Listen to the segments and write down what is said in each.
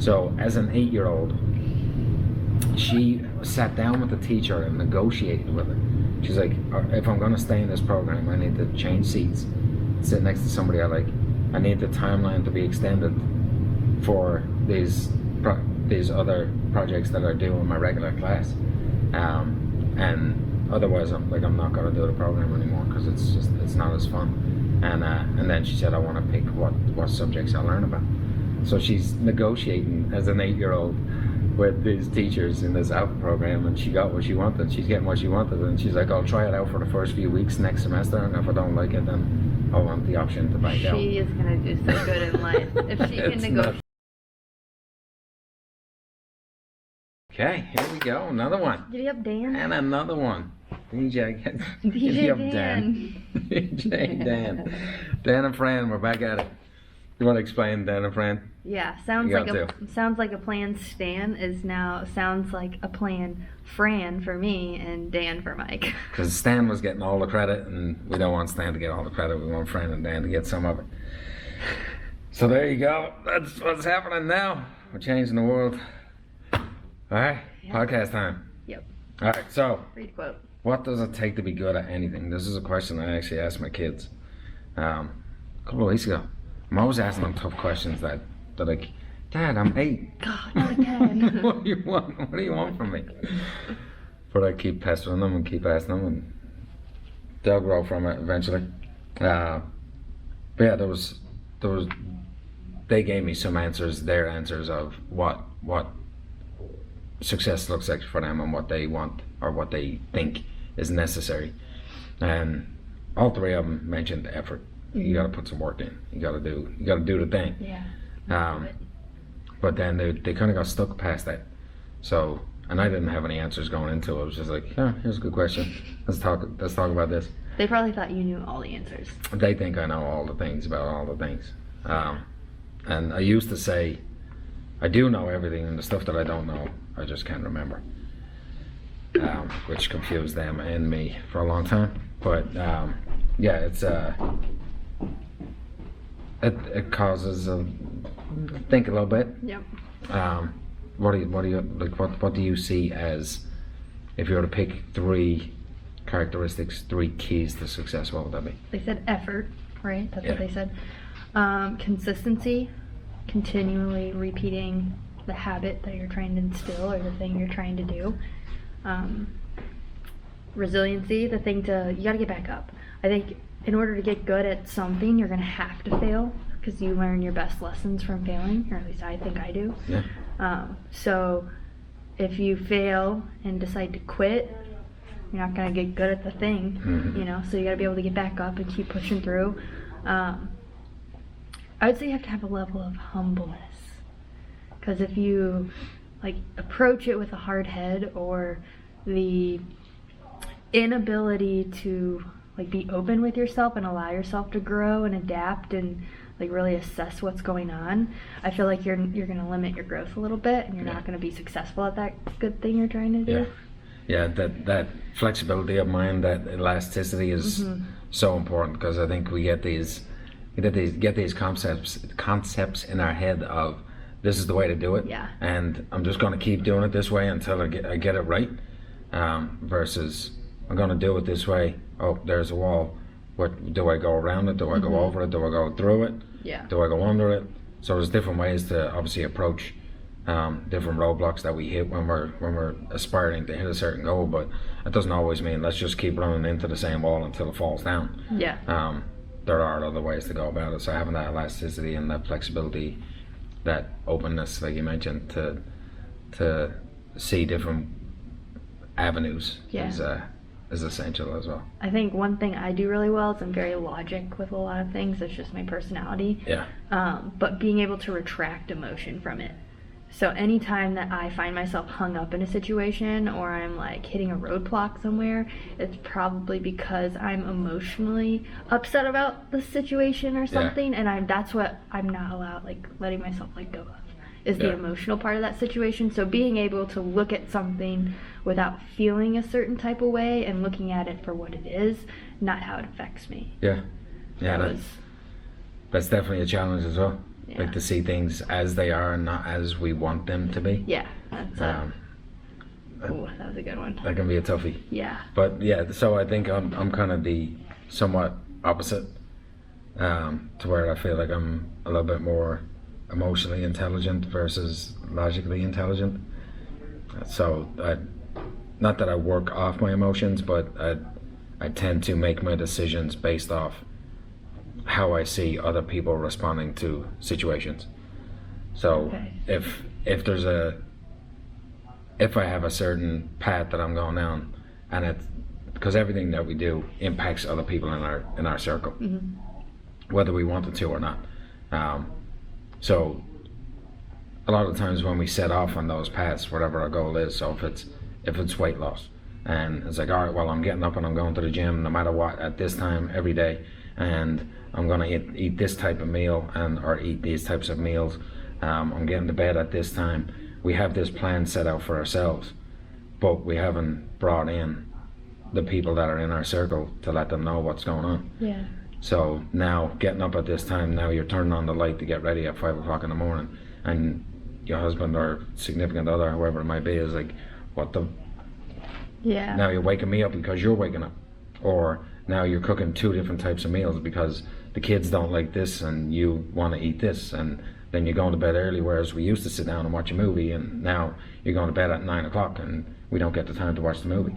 So as an 8-year-old, she sat down with the teacher and negotiated with her. She's like, if I'm going to stay in this program, I need to change seats, sit next to somebody I like. I need the timeline to be extended for these other projects that are due in my regular class. And otherwise, I'm not going to do the program anymore because it's not as fun. And then she said, I want to pick what subjects I learn about. So she's negotiating as an 8-year-old with these teachers in this alpha program, and she got what she wanted. She's getting what she wanted, and she's like, I'll try it out for the first few weeks next semester, and if I don't like it, then I'll want the option to back out. She is gonna do so good in life if she can negotiate. Okay, here we go, another one. Giddy up, Dan. And another one. DJ Dan. DJ Dan. Dan and Fran, we're back at it. You want to explain Dan and Fran? Yeah, sounds like a plan. Stan is now sounds like a plan. Fran for me and Dan for Mike. Because Stan was getting all the credit, and we don't want Stan to get all the credit. We want Fran and Dan to get some of it. So there you go. That's what's happening now. We're changing the world. All right, yep. Podcast time. Yep. All right, so read quote. What does it take to be good at anything? This is a question I actually asked my kids a couple of weeks ago. I'm always asking them tough questions that they're like, Dad, I'm 8. God, not again. What do you want? What do you want from me? But I keep pestering them and keep asking them, and they'll grow from it eventually. But yeah, they gave me some answers, their answers of what success looks like for them and what they want or what they think is necessary. And all three of them mentioned effort. You got to put some work in. You got to do the thing. Yeah. But then they kind of got stuck past that. So, and I didn't have any answers going into it. I was just like, yeah, here's a good question. Let's talk about this. They probably thought you knew all the answers. They think I know all the things about all the things. And I used to say, I do know everything, and the stuff that I don't know, I just can't remember. Which confused them and me for a long time. But yeah, it's it causes think a little bit. Yep. What do you see as, if you were to pick 3 characteristics, 3 keys to success, what would that be? They said effort, right? That's what they said. Consistency, continually repeating the habit that you're trying to instill or the thing you're trying to do. Resiliency, you gotta get back up. I think in order to get good at something, you're gonna have to fail, because you learn your best lessons from failing, or at least I think I do. Yeah. So if you fail and decide to quit, you're not gonna get good at the thing. Mm-hmm. So you gotta be able to get back up and keep pushing through. I would say you have to have a level of humbleness, because if you approach it with a hard head, or the inability to be open with yourself and allow yourself to grow and adapt and really assess what's going on, I feel like you're gonna limit your growth a little bit, and you're not gonna be successful at that good thing you're trying to do. Yeah, that flexibility of mind, that elasticity is so important, because I think we get these concepts in our head of, this is the way to do it, and I'm just going to keep doing it this way until I get it right, versus I'm going to do it this way. Oh, there's a wall. What do I go around it? Do I go over it? Do I go through it? Yeah. Do I go under it? So there's different ways to obviously approach different roadblocks that we hit when we're aspiring to hit a certain goal, but it doesn't always mean let's just keep running into the same wall until it falls down. Yeah. There are other ways to go about it. So having that elasticity and that flexibility, that openness, like you mentioned, to see different avenues is essential as well. I think one thing I do really well is I'm very logic with a lot of things. It's just my personality. Yeah. But being able to retract emotion from it. So anytime that I find myself hung up in a situation, or I'm hitting a roadblock somewhere, it's probably because I'm emotionally upset about the situation or something, and that's what I'm not allowed, letting myself let go of, is the emotional part of that situation. So being able to look at something without feeling a certain type of way, and looking at it for what it is, not how it affects me. Yeah. Yeah, that's definitely a challenge as well. Yeah. like to see things as they are and not as we want them to be. Yeah, that's oh, that was a good one. That can be a toughie. Yeah. But yeah, so I think I'm kind of the somewhat opposite, to where I feel like I'm a little bit more emotionally intelligent versus logically intelligent. So not that I work off my emotions, but I tend to make my decisions based off how I see other people responding to situations. So Okay. if I have a certain path that I'm going down, and it's because everything that we do impacts other people in our circle, whether we want it to or not. So a lot of the times when we set off on those paths, whatever our goal is, so if it's weight loss, and it's like, all right, well, I'm getting up and I'm going to the gym no matter what at this time every day, and I'm gonna eat this type of meal or eat these types of meals. I'm getting to bed at this time. We have this plan set out for ourselves, but we haven't brought in the people that are in our circle to let them know what's going on. Yeah. So now getting up at this time, now you're turning on the light to get ready at 5 o'clock in the morning, and your husband or significant other, whoever it might be, is like, what the? Yeah. Now you're waking me up because you're waking up. Or now you're cooking 2 different types of meals because the kids don't like this and you want to eat this, and then you're going to bed early, whereas we used to sit down and watch a movie, and now you're going to bed at 9 o'clock and we don't get the time to watch the movie.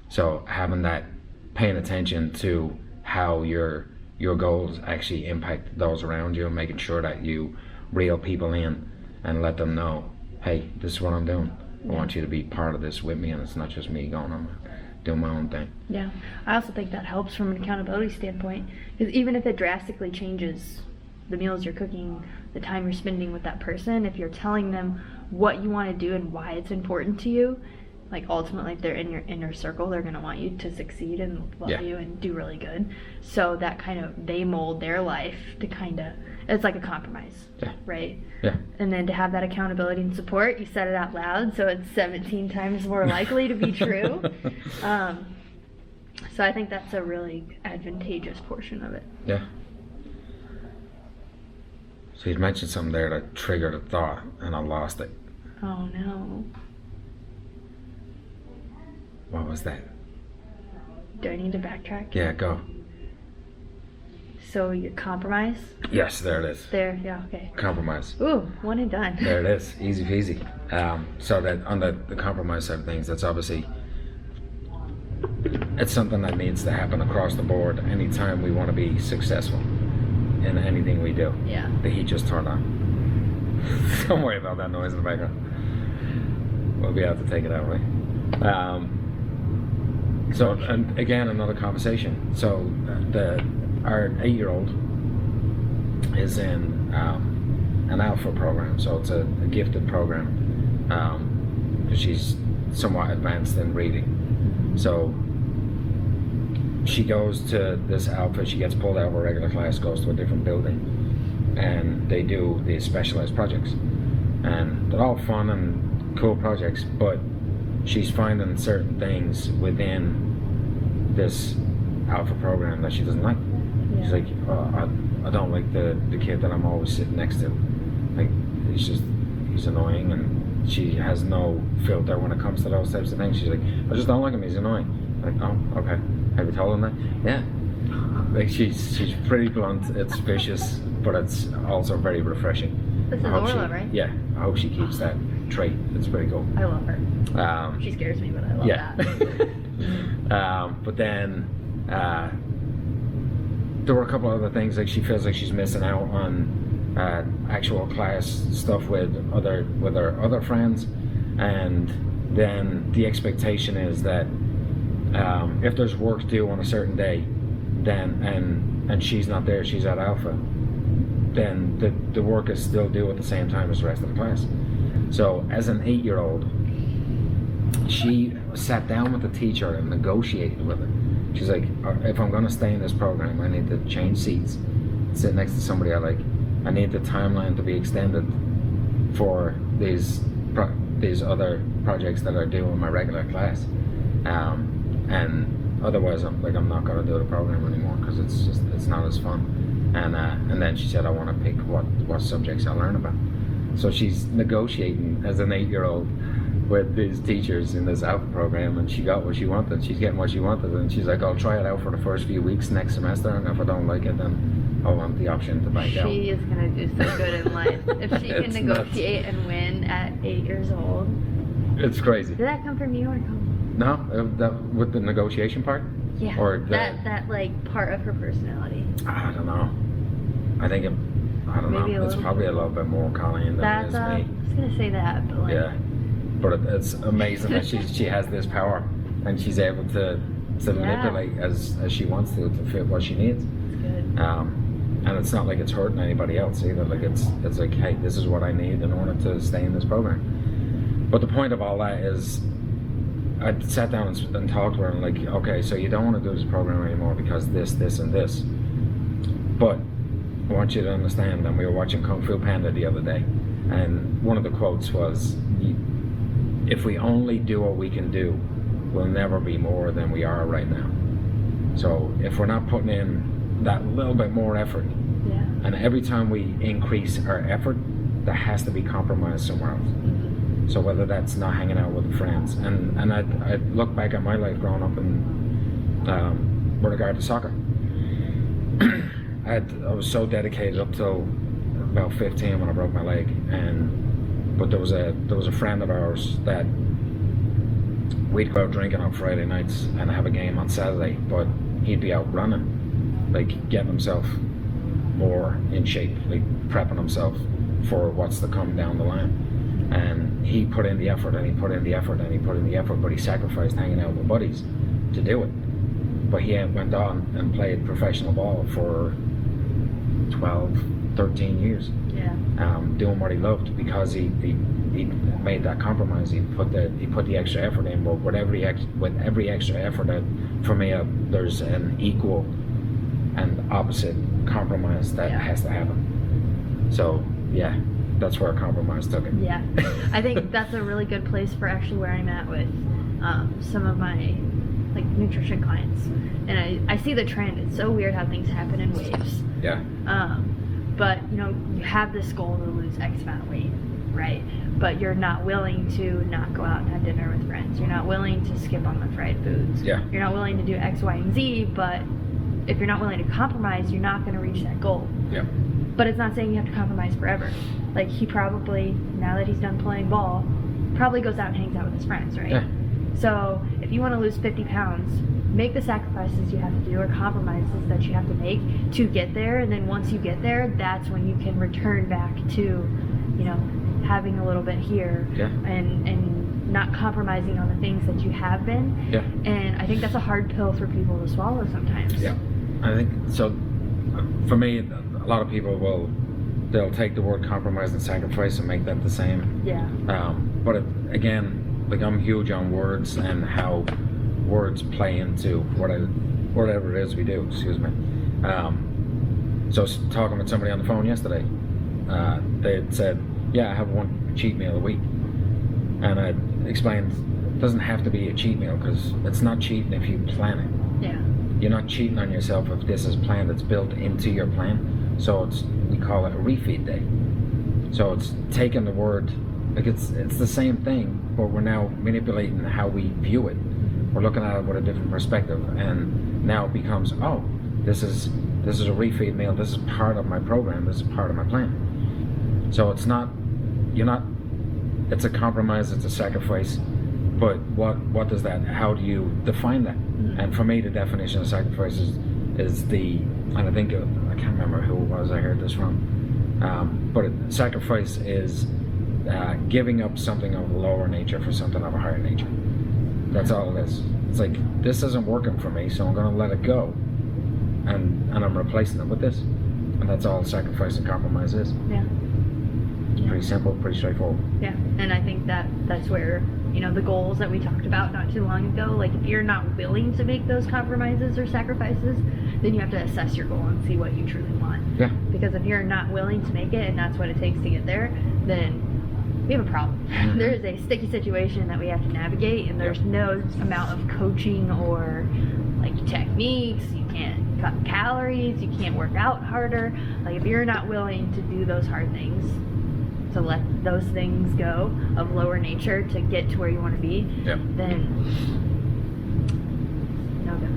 So having that, paying attention to how your goals actually impact those around you, and making sure that you reel people in and let them know, hey, this is what I'm doing. I want you to be part of this with me, and it's not just me going on doing my own thing. Yeah, I also think that helps from an accountability standpoint, because even if it drastically changes the meals you're cooking, the time you're spending with that person, if you're telling them what you want to do and why it's important to you, like ultimately if they're in your inner circle, they're going to want you to succeed and love Yeah. you and do really good. So that kind of, they mold their life to kind of, it's like a compromise, Yeah. right? Yeah. And then to have that accountability and support, you said it out loud, so it's 17 times more likely to be true. So I think that's a really advantageous portion of it. Yeah. So you mentioned something there that triggered a thought, and I lost it. Oh no. What was that? Do I need to backtrack? Yeah, go. So your compromise? Yes, there it is. There, yeah, okay. Compromise. Ooh, one and done. There it is. Easy peasy. So that on the compromise side of things, that's obviously, it's something that needs to happen across the board anytime we want to be successful in anything we do. Yeah. The heat just turned on. Don't worry about that noise in the background. We'll be able to take it out, right? So, and again, another conversation. So, our 8-year-old is in an alpha program. So it's a gifted program. She's somewhat advanced in reading. So she goes to this alpha. She gets pulled out of a regular class, goes to a different building, and they do these specialized projects. And they're all fun and cool projects, but she's finding certain things within this alpha program that she doesn't like. Yeah. She's like, I don't like the kid that I'm always sitting next to. Like, he's annoying, and she has no filter when it comes to those types of things. She's like, I just don't like him, he's annoying. Like, oh, okay. Have you told him that? Yeah. Like, she's pretty blunt, it's vicious, but it's also very refreshing. This is I hope Orla, right? Yeah, I hope she keeps that trait. It's pretty cool. I love her. She scares me, but I love that. But then there were a couple other things, like she feels like she's missing out on actual class stuff with her other friends, and then the expectation is that if there's work due on a certain day, then and she's not there, she's at alpha, then the work is still due at the same time as the rest of the class. So as an 8-year-old, she sat down with the teacher and negotiated with her. She's like, if I'm going to stay in this program, I need to change seats, sit next to somebody I like. I need the timeline to be extended for these other projects that are due in my regular class. And otherwise, I'm not going to do the program anymore because it's not as fun. and then she said, I want to pick what subjects I learn about. So she's negotiating as an 8-year-old with these teachers in this alpha program, and she got what she wanted. She's getting what she wanted, and she's like, I'll try it out for the first few weeks next semester, and if I don't like it, then I'll want the option to back out. She is going to do so good in life. If she can negotiate and win at 8 years old. It's crazy. Did that come from you or come? No, that with the negotiation part? Yeah. Or that like part of her personality. I don't know. I think I don't Maybe know. It's probably a little bit more Colleen than it is me. I was gonna say that, but like. Yeah, but it's amazing that she has this power, and she's able to manipulate as she wants to fit what she needs. It's good. And it's not like it's hurting anybody else either. Like it's like, hey, this is what I need in order to stay in this program. But the point of all that is, I sat down and talked to her and like, okay, so you don't want to do this program anymore because this, and this. But I want you to understand, and we were watching Kung Fu Panda the other day, and one of the quotes was, if we only do what we can do, we'll never be more than we are right now. So if we're not putting in that little bit more effort, and every time we increase our effort, there has to be compromise somewhere else. So whether that's not hanging out with friends, and I look back at my life growing up in with regard to soccer. I was so dedicated up till about 15 when I broke my leg, but there was a friend of ours that we'd go out drinking on Friday nights and have a game on Saturday, but he'd be out running, like getting himself more in shape, like prepping himself for what's to come down the line. And he put in the effort, and he put in the effort, and he put in the effort, but he sacrificed hanging out with buddies to do it. But he went on and played professional ball for 12, 13 years, doing what he loved because he made that compromise. He put the extra effort in, but with every extra effort, for me, there's an equal and opposite compromise that has to happen. So yeah, that's where compromise took it. Yeah, I think that's a really good place for actually where I'm at with some of my like nutrition clients, and I see the trend. It's so weird how things happen in waves. Yeah. But you have this goal to lose X amount of weight, right? But you're not willing to not go out and have dinner with friends. You're not willing to skip on the fried foods. Yeah. You're not willing to do X, Y, and Z. But if you're not willing to compromise, you're not going to reach that goal. Yeah. But it's not saying you have to compromise forever. Like he probably, now that he's done playing ball, probably goes out and hangs out with his friends, right? Yeah. So if you want to lose 50 pounds, make the sacrifices you have to do or compromises that you have to make to get there. And then once you get there, that's when you can return back to, having a little bit here and not compromising on the things that you have been. Yeah. And I think that's a hard pill for people to swallow sometimes. Yeah. I think so. For me, a lot of people they'll take the word compromise and sacrifice and make that the same. Yeah. But again, like I'm huge on words and how words play into whatever it is we do. Excuse me. So I was talking with somebody on the phone yesterday. They had said, "Yeah, I have one cheat meal a week," and I explained it doesn't have to be a cheat meal because it's not cheating if you plan it. Yeah. You're not cheating on yourself if this is planned. It's built into your plan. So we call it a refeed day. So it's taking the word, like it's the same thing, but we're now manipulating how we view it. We're looking at it with a different perspective, and now it becomes, oh, this is a refeed meal. This is part of my program. This is part of my plan. So it's a compromise. It's a sacrifice. But what does that? How do you define that? And for me, the definition of sacrifice is and I think I can't remember who it was I heard this from, but sacrifice is giving up something of a lower nature for something of a higher nature. That's all it is. It's like, this isn't working for me, so I'm going to let it go, and I'm replacing it with this, and that's all sacrifice and compromise is. Yeah. Pretty simple, pretty straightforward. Yeah, and I think that's where the goals that we talked about not too long ago, like if you're not willing to make those compromises or sacrifices, then you have to assess your goal and see what you truly want. Yeah. Because if you're not willing to make it and that's what it takes to get there, then we have a problem. Mm-hmm. There is a sticky situation that we have to navigate, and there's no amount of coaching or like techniques. You can't cut calories, you can't work out harder. Like if you're not willing to do those hard things, to let those things go of lower nature to get to where you want to be, then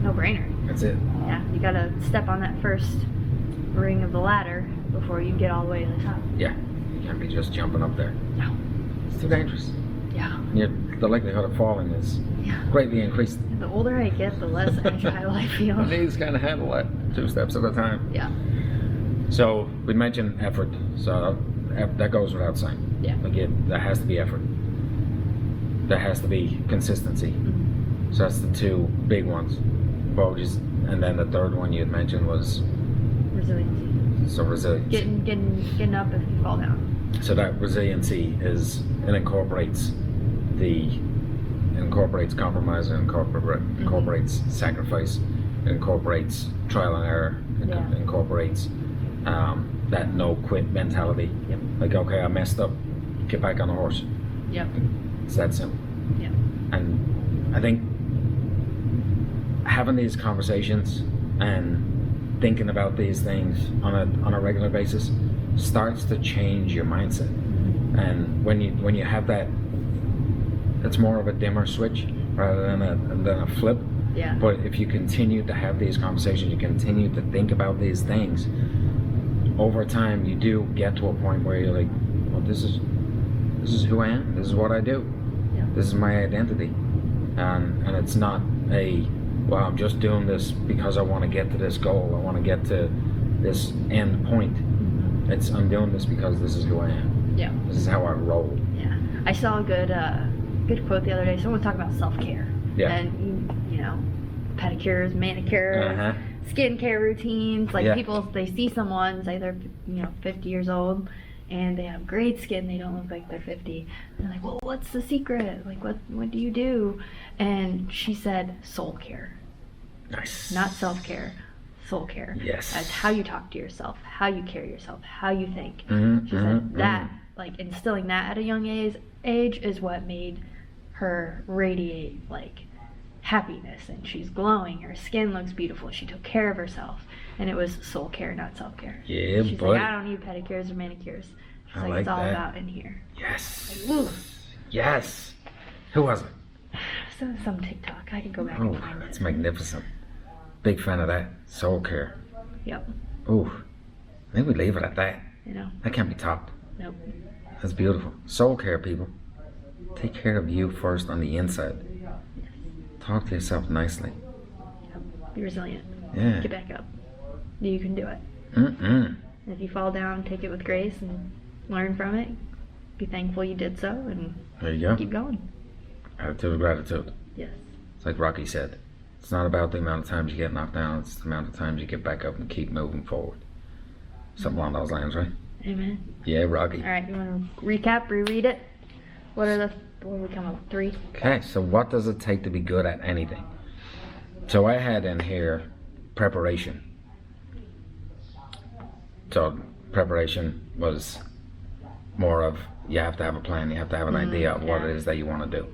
no brainer. That's it. Yeah, you gotta step on that first ring of the ladder before you get all the way to the top. Yeah, you can't be just jumping up there. No. It's too dangerous. Yeah. The likelihood of falling is greatly increased. The older I get, the less agile I feel. My knees kind of handle that 2 steps at a time. Yeah. So we mentioned effort. So that goes without saying. Yeah. Again, there has to be effort. There has to be consistency. So that's the 2 big ones. And then the third one you had mentioned was Resiliency. so resilience. Getting up if you fall down. So that resiliency incorporates compromise, it incorporates sacrifice, it incorporates trial and error, it incorporates that no quit mentality. Yep. Like, okay, I messed up, get back on the horse. Yep. It's that simple. Yep. And I think having these conversations and thinking about these things on a regular basis starts to change your mindset. And when you have that, it's more of a dimmer switch rather than a flip. Yeah. But if you continue to have these conversations, you continue to think about these things, over time you do get to a point where you're like, well, this is who I am. This is what I do. Yeah. This is my identity. And it's not well, I'm just doing this because I want to get to this goal. I want to get to this end point. I'm doing this because this is who I am. Yeah. This is how I roll. Yeah. I saw a good quote the other day. Someone was talking about self-care. Yeah. And, you know, pedicures, manicures, skincare routines. Like people, they see someone, say they're, 50 years old, and they have great skin. They don't look like they're 50. And they're like, well, what's the secret? Like, what do you do? And she said, soul care. Nice. Not self-care. Soul care. Yes. That's how you talk to yourself, how you carry yourself, how you think. Mm-hmm, She said that, like instilling that at a young age is what made her radiate like happiness, and she's glowing. Her skin looks beautiful. She took care of herself, and it was soul care, not self-care. Yeah, she's buddy. like, I don't need pedicures or manicures. She's I like, like it's all that. about in here. Yes. Like, Yes. Who was it? some TikTok. I can go back Oh, and find that's it. magnificent. Big fan of that. Soul care. Yep. Oh, I think we leave it at that. That can't be topped. Nope. That's beautiful. Soul care, people. Take care of you first on the inside. Talk to yourself nicely. Yep. Be resilient. Yeah. Get back up. You can do it. And if you fall down, take it with grace and learn from it. Be thankful you did so, and there you go. keep going. Attitude of gratitude. Yes. It's like Rocky said. It's not about the amount of times you get knocked down. It's the amount of times you get back up and keep moving forward. Something along those lines, right? Amen. Yeah, Rocky. All right, you want to recap, reread it? What did we come up with? 3? Okay, so what does it take to be good at anything? So I had in here preparation. So preparation was more of, you have to have a plan, you have to have an idea of what it is that you want to do.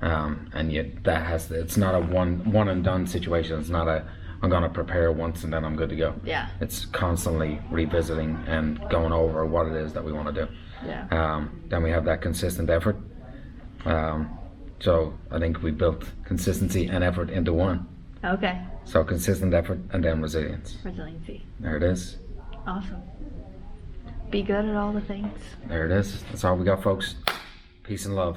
It's not a one and done situation. It's not I'm going to prepare once and then I'm good to go. Yeah. It's constantly revisiting and going over what it is that we want to do. Yeah. Then we have that consistent effort. So I think we built consistency and effort into one. Okay. So consistent effort and then resilience. Resiliency. There it is. Awesome. Be good at all the things. There it is. That's all we got, folks. Peace and love.